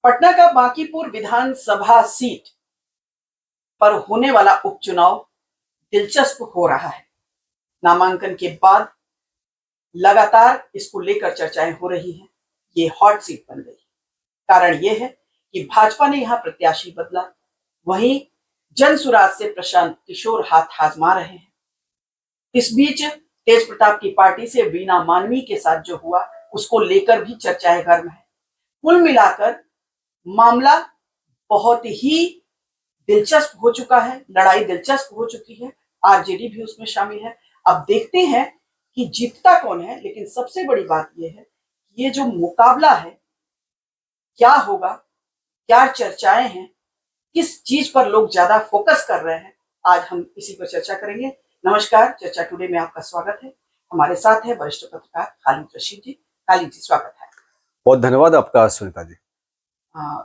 पटना का बांकीपुर विधानसभा सीट पर होने वाला उपचुनाव दिलचस्प हो रहा है। नामांकन के बाद लगातार इसको लेकर चर्चाएं हो रही हैं। ये हॉट सीट बन गई। कारण ये है कि भाजपा ने यहां प्रत्याशी बदला, वहीं जनसुराज से प्रशांत किशोर हाथ आजमा रहे हैं। इस बीच तेज प्रताप की पार्टी से वीणा मानवी के साथ जो हुआ, उसको लेकर भी चर्चाएं गर्म है। कुल मिलाकर मामला बहुत ही दिलचस्प हो चुका है, लड़ाई दिलचस्प हो चुकी है। आरजेडी भी उसमें शामिल है। अब देखते हैं कि जीतता कौन है, लेकिन सबसे बड़ी बात यह है कि ये जो मुकाबला है, क्या होगा, क्या चर्चाएं हैं, किस चीज पर लोग ज्यादा फोकस कर रहे हैं, आज हम इसी पर चर्चा करेंगे। नमस्कार, चर्चा टुडे में आपका स्वागत है। हमारे साथ है वरिष्ठ पत्रकार खालिद रशीद जी। खालिद जी, स्वागत है। बहुत धन्यवाद आपका सुनीता जी।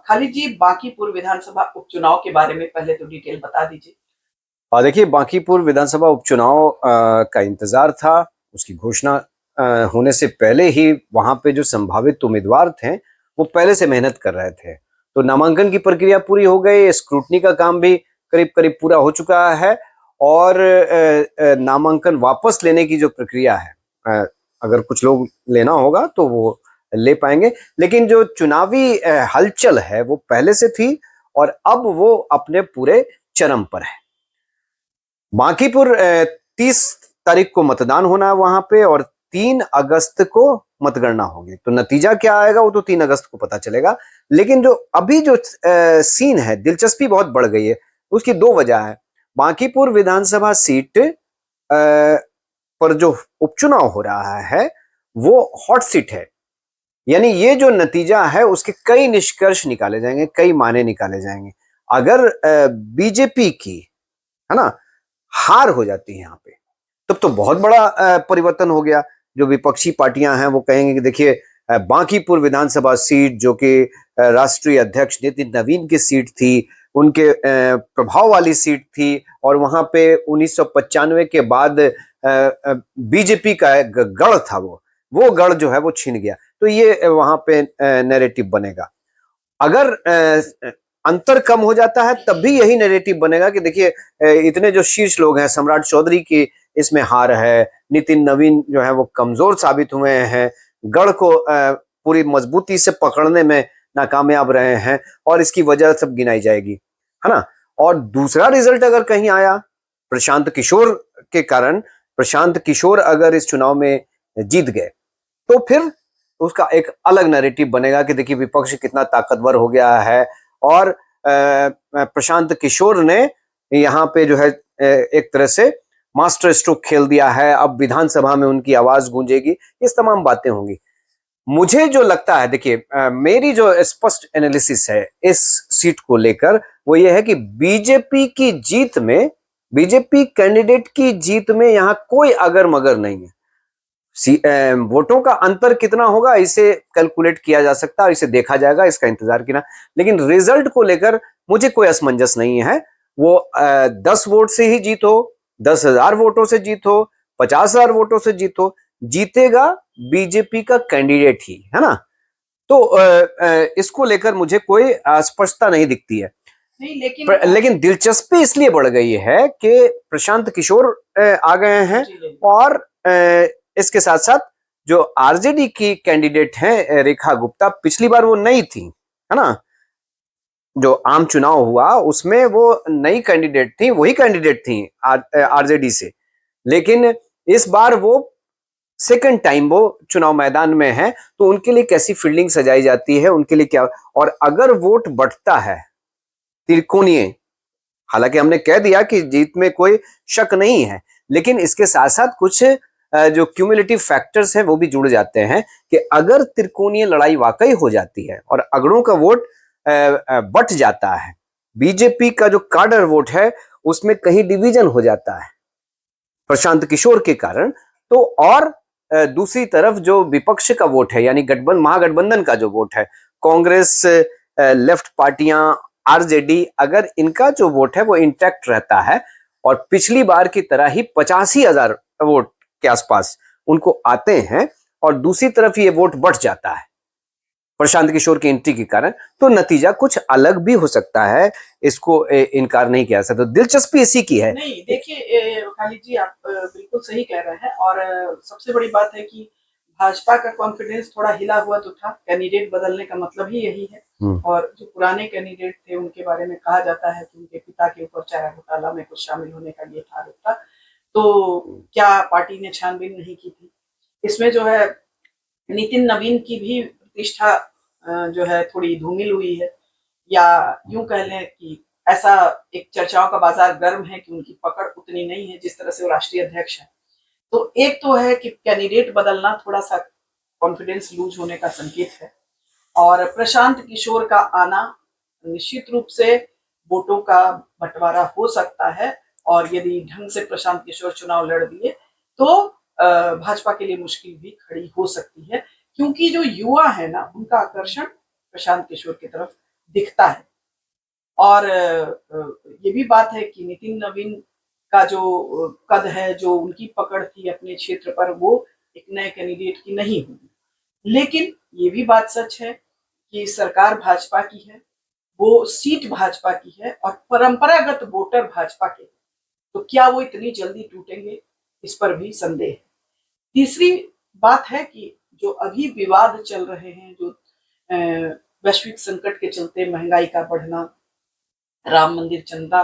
खालिद जी, बांकीपुर विधानसभा उपचुनाव के बारे में पहले तो डिटेल बता दीजिए। देखिए, बांकीपुर विधानसभा उपचुनाव का इंतजार था। उसकी घोषणा होने से पहले ही वहां पे जो संभावित उम्मीदवार थे वो पहले से मेहनत कर रहे थे। तो नामांकन की प्रक्रिया पूरी हो गई, स्क्रूटनी का काम भी करीब करीब पूरा हो चुका है और नामांकन वापस लेने की जो प्रक्रिया है, अगर कुछ लोग लेना होगा तो वो ले पाएंगे। लेकिन जो चुनावी हलचल है वो पहले से थी और अब वो अपने पूरे चरम पर है। बांकीपुर 30 तारीख को मतदान होना है वहां पे और 3 अगस्त को मतगणना होगी। तो नतीजा क्या आएगा वो तो 3 अगस्त को पता चलेगा। लेकिन जो अभी जो सीन है, दिलचस्पी बहुत बढ़ गई है। उसकी 2 वजह है। बांकीपुर विधानसभा सीट पर जो उपचुनाव हो रहा है वो हॉट सीट है। यानी ये जो नतीजा है उसके कई निष्कर्ष निकाले जाएंगे, कई मायने निकाले जाएंगे। अगर बीजेपी की, है ना, हार हो जाती है यहाँ पे, तब तो बहुत बड़ा परिवर्तन हो गया। जो विपक्षी पार्टियां हैं वो कहेंगे कि देखिए, बांकीपुर विधानसभा सीट जो कि राष्ट्रीय अध्यक्ष नितिन नवीन की सीट थी, उनके प्रभाव वाली सीट थी और वहां पे 1995 के बाद बीजेपी का गढ़ था, वो गढ़ जो है वो छिन गया। तो ये वहां पे नैरेटिव बनेगा। अगर अंतर कम हो जाता है तब भी यही नैरेटिव बनेगा कि देखिए, इतने जो शीर्ष लोग हैं, सम्राट चौधरी की इसमें हार है, नितिन नवीन जो है वो कमजोर साबित हुए हैं, गढ़ को पूरी मजबूती से पकड़ने में नाकामयाब रहे हैं और इसकी वजह सब गिनाई जाएगी, है ना। और दूसरा रिजल्ट अगर कहीं आया प्रशांत किशोर के कारण, प्रशांत किशोर अगर इस चुनाव में जीत गए तो फिर उसका एक अलग नैरेटिव बनेगा कि देखिए विपक्ष कितना ताकतवर हो गया है और प्रशांत किशोर ने यहाँ पे जो है एक तरह से मास्टर स्ट्रोक खेल दिया है, अब विधानसभा में उनकी आवाज गूंजेगी, इस तमाम बातें होंगी। मुझे जो लगता है, देखिए, मेरी जो स्पष्ट एनालिसिस है इस सीट को लेकर वो ये है कि बीजेपी की जीत में, बीजेपी कैंडिडेट की जीत में यहाँ कोई अगर मगर नहीं है। वोटों का अंतर कितना होगा इसे कैलकुलेट किया जा सकता है, इसे देखा जाएगा, इसका इंतजार किया। लेकिन रिजल्ट को लेकर मुझे कोई असमंजस नहीं है। वो 10 वोट से ही जीत हो, 10,000 वोटों से जीत हो, 50,000 वोटों से जीत हो, जीतेगा बीजेपी का कैंडिडेट ही, है ना। तो इसको लेकर मुझे कोई अस्पष्टता नहीं दिखती है। नहीं, लेकिन दिलचस्पी इसलिए बढ़ गई है कि प्रशांत किशोर आ गए हैं और इसके साथ साथ जो आरजेडी की कैंडिडेट हैं रेखा गुप्ता, पिछली बार वो नई थी, है ना। जो आम चुनाव हुआ उसमें वो नई कैंडिडेट थी, वही कैंडिडेट थी आरजेडी से। लेकिन इस बार वो सेकंड टाइम वो चुनाव मैदान में है, तो उनके लिए कैसी फील्डिंग सजाई जाती है, उनके लिए क्या। और अगर वोट बढ़ता है त्रिकोणीय, हालांकि हमने कह दिया कि जीत में कोई शक नहीं है, लेकिन इसके साथ साथ कुछ जो क्यूमुलेटिव फैक्टर्स हैं वो भी जुड़ जाते हैं कि अगर त्रिकोणीय लड़ाई वाकई हो जाती है और अगड़ों का वोट बट जाता है, बीजेपी का जो काडर वोट है उसमें कहीं डिवीजन हो जाता है प्रशांत किशोर के कारण, तो और दूसरी तरफ जो विपक्ष का वोट है, यानी महागठबंधन का जो वोट है, कांग्रेस, लेफ्ट पार्टियां, आरजेडी, अगर इनका जो वोट है वो इंटैक्ट रहता है और पिछली बार की तरह ही 85,000 वोट के आसपास उनको आते हैं और दूसरी तरफ ये वोट बढ़ जाता है, प्रशांत किशोर की एंट्री के कारण, तो नतीजा कुछ अलग भी हो सकता है, इसको इनकार नहीं किया जा सकता। तो दिलचस्पी इसी की है। नहीं देखिए खालिद जी, आप बिल्कुल सही कह रहे हैं। और सबसे बड़ी बात है कि भाजपा का कॉन्फिडेंस थोड़ा हिला हुआ तो था। कैंडिडेट बदलने का मतलब ही यही है। और जो पुराने कैंडिडेट थे उनके बारे में कहा जाता है कि उनके पिता के ऊपर चारा घोटाला में कुछ शामिल होने का ये आरोप था। तो क्या पार्टी ने छानबीन नहीं की थी? इसमें जो है नितिन नवीन की भी प्रतिष्ठा जो है थोड़ी धूमिल हुई है, या यूं कह लें कि ऐसा एक चर्चाओं का बाजार गर्म है कि उनकी पकड़ उतनी नहीं है जिस तरह से वो राष्ट्रीय अध्यक्ष है। तो एक तो है कि कैंडिडेट बदलना थोड़ा सा कॉन्फिडेंस लूज होने का संकेत है। और प्रशांत किशोर का आना निश्चित रूप से वोटों का बंटवारा हो सकता है। और यदि ढंग से प्रशांत किशोर चुनाव लड़ दिए तो भाजपा के लिए मुश्किल भी खड़ी हो सकती है, क्योंकि जो युवा है ना, उनका आकर्षण प्रशांत किशोर की तरफ दिखता है। और ये भी बात है कि नितिन नवीन का जो कद है, जो उनकी पकड़ थी अपने क्षेत्र पर, वो एक नए कैंडिडेट की नहीं होगी। लेकिन ये भी बात सच है कि सरकार भाजपा की है, वो सीट भाजपा की है और परंपरागत वोटर भाजपा के। तो क्या वो इतनी जल्दी टूटेंगे, इस पर भी संदेह है। तीसरी बात है कि जो अभी विवाद चल रहे हैं, जो वैश्विक संकट के चलते महंगाई का बढ़ना, राम मंदिर चंदा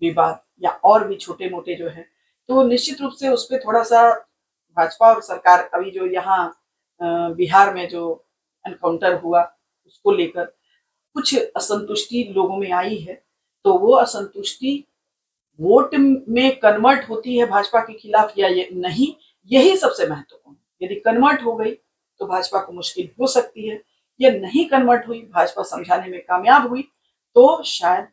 विवाद, या और भी छोटे मोटे जो है, तो निश्चित रूप से उस पर थोड़ा सा भाजपा और सरकार, अभी जो यहाँ बिहार में जो एनकाउंटर हुआ उसको लेकर कुछ असंतुष्टि लोगों में आई है। तो वो असंतुष्टि वोट में कन्वर्ट होती है भाजपा के खिलाफ या ये नहीं, यही सबसे महत्वपूर्ण। यदि कन्वर्ट हो गई तो भाजपा को मुश्किल हो सकती है, या नहीं कन्वर्ट हुई, भाजपा समझाने में कामयाब हुई, तो शायद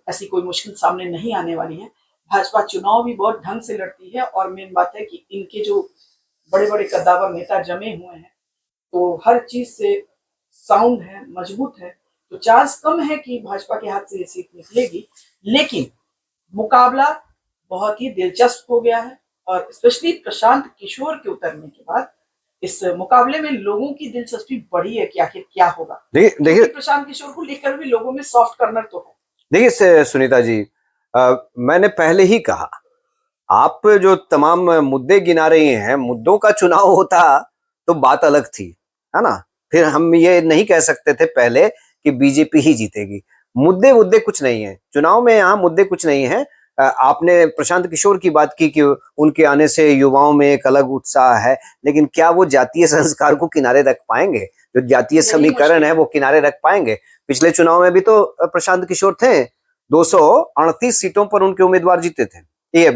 ऐसी कोई मुश्किल सामने नहीं आने वाली है। भाजपा चुनाव भी बहुत ढंग से लड़ती है। और मेन बात है कि इनके जो बड़े बड़े कद्दावर नेता जमे हुए हैं, तो हर चीज से साउंड है, मजबूत है। तो चांस कम है कि भाजपा के हाथ से ये सीट निकलेगी। लेकिन मुकाबला बहुत ही दिलचस्प हो गया है। और स्पेशली प्रशांत किशोर के उतरने के बाद इस मुकाबले में लोगों की दिलचस्पी बढ़ी है कि आखिर क्या होगा। देखिए प्रशांत किशोर को लेकर भी लोगों में सॉफ्ट कर्नर तो है। देखिए सुनीता जी, मैंने पहले ही कहा, आप जो तमाम मुद्दे गिना रही हैं, मुद्दों का चुनाव होता तो बात अलग थी, है ना? फिर हम ये नहीं कह सकते थे पहले कि बीजेपी ही जीतेगी। मुद्दे कुछ नहीं है चुनाव में, यहाँ मुद्दे कुछ नहीं है। आपने प्रशांत किशोर की बात की कि उनके आने से युवाओं में एक अलग उत्साह है, लेकिन क्या वो जातीय संस्कार को किनारे रख पाएंगे? जो जातीय समीकरण है वो किनारे रख पाएंगे? पिछले चुनाव में भी तो प्रशांत किशोर थे, 238 सीटों पर उनके उम्मीदवार जीते थे, ये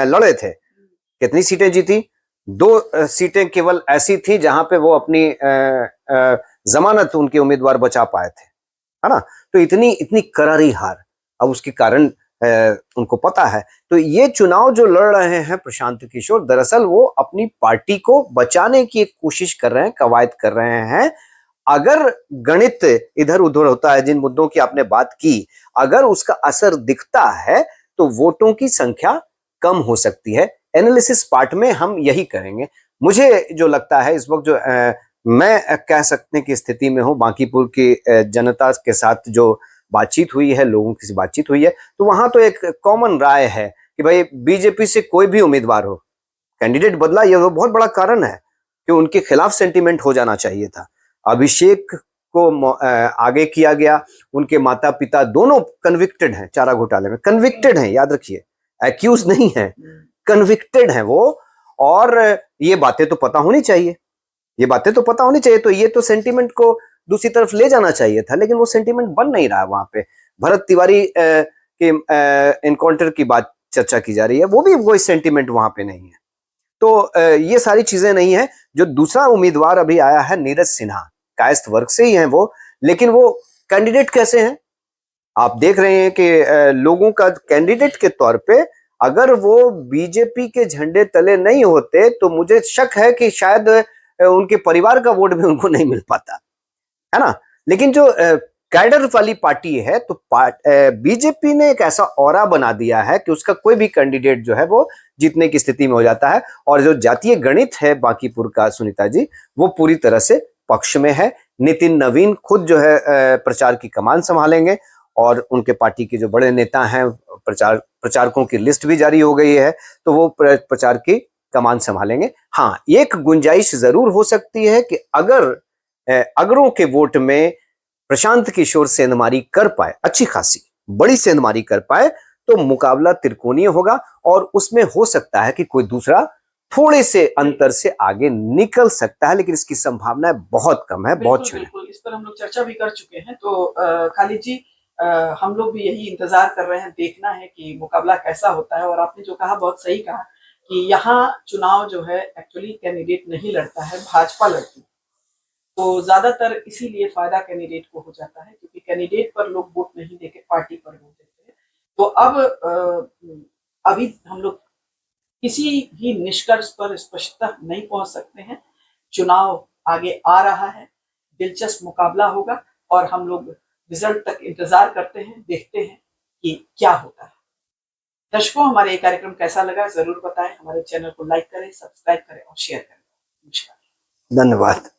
लड़े थे। कितनी सीटें जीती? 2 सीटें केवल ऐसी थी जहां पे वो अपनी जमानत उनके उम्मीदवार बचा पाए थे, है ना? तो इतनी करारी हार, अब उसके कारण उनको पता है। तो ये चुनाव जो लड़ रहे हैं प्रशांत किशोर, दरअसल वो अपनी पार्टी को बचाने की एक कोशिश कर रहे हैं, कवायद कर रहे हैं। अगर गणित इधर उधर होता है, जिन मुद्दों की आपने बात की, अगर उसका असर दिखता है तो वोटों की संख्या कम हो सकती है। एनालिसिस पार्ट में हम यही करेंगे। मुझे जो लगता है इस वक्त जो मैं कह सकने की स्थिति में हूं, बांकीपुर की जनता के साथ जो बातचीत हुई है, लोगों की बातचीत हुई है, तो वहां तो एक कॉमन राय है कि भाई बीजेपी से कोई भी उम्मीदवार हो, कैंडिडेट बदला, यह बहुत बड़ा कारण है कि उनके खिलाफ सेंटीमेंट हो जाना चाहिए था। अभिषेक को आगे किया गया, उनके माता पिता दोनों कन्विक्टेड हैं चारा घोटाले में, कन्विक्टेड हैं, याद रखिए, एक्यूज नहीं है, कन्विक्टेड हैं वो। और ये बातें तो पता होनी चाहिए, ये बातें तो पता होनी चाहिए। तो ये तो सेंटीमेंट को दूसरी तरफ ले जाना चाहिए था, लेकिन वो सेंटीमेंट बन नहीं रहा है वहां पे। भरत तिवारी के एनकाउंटर की बात चर्चा की जा रही है, वो भी कोई सेंटीमेंट वहां पे नहीं है। तो ये सारी चीजें नहीं है। जो दूसरा उम्मीदवार अभी आया है नीरज सिन्हा, कायस्थ वर्ग से ही हैं वो, लेकिन वो कैंडिडेट कैसे हैं? आप देख रहे हैं कि लोगों का कैंडिडेट के तौर पे, अगर वो बीजेपी के झंडे तले नहीं होते तो मुझे शक है कि शायद उनके परिवार का वोट भी उनको नहीं मिल पाता, है ना? लेकिन जो कैडर वाली पार्टी है, तो बीजेपी ने एक ऐसा ऑरा बना दिया है कि उसका कोई भी कैंडिडेट जो है वो जीतने की स्थिति में हो जाता है। और जो जातीय गणित है बांकीपुर का सुनीता जी, वो पूरी तरह से पक्ष में है। नितिन नवीन खुद जो है प्रचार की कमान संभालेंगे और उनके पार्टी के जो बड़े नेता हैं, प्रचारकों की लिस्ट भी जारी हो गई है, तो वो प्रचार की कमान संभालेंगे। हाँ, एक गुंजाइश जरूर हो सकती है कि अगर अगरों के वोट में प्रशांत किशोर सेंधमारी कर पाए, अच्छी खासी बड़ी सेंधमारी कर पाए, तो मुकाबला त्रिकोणीय होगा और उसमें हो सकता है कि कोई दूसरा थोड़े से अंतर से आगे निकल सकता है, लेकिन इसकी संभावना बहुत कम है, बहुत बिल्कुल छीन है। बिल्कुल, इस पर हम लोग चर्चा भी कर चुके हैं। तो खालिद जी, हम लोग भी यही इंतजार कर रहे हैं, देखना है कि मुकाबला कैसा होता है। और आपने जो कहा बहुत सही कहा कि यहाँ चुनाव जो है एक्चुअली कैंडिडेट नहीं लड़ता है, भाजपा लड़ती है। तो ज्यादातर इसीलिए फायदा कैंडिडेट को हो जाता है, क्योंकि कैंडिडेट पर लोग वोट नहीं देके पार्टी पर वोट देते हैं। तो अब अभी हम लोग किसी भी निष्कर्ष पर स्पष्टता नहीं पहुंच सकते हैं। चुनाव आगे आ रहा है, दिलचस्प मुकाबला होगा और हम लोग रिजल्ट तक इंतजार करते हैं, देखते हैं कि क्या होता है। दर्शकों, हमारे ये कार्यक्रम कैसा लगा जरूर बताएं। हमारे चैनल को लाइक करें, सब्सक्राइब करें और शेयर करें। नमस्कार। धन्यवाद।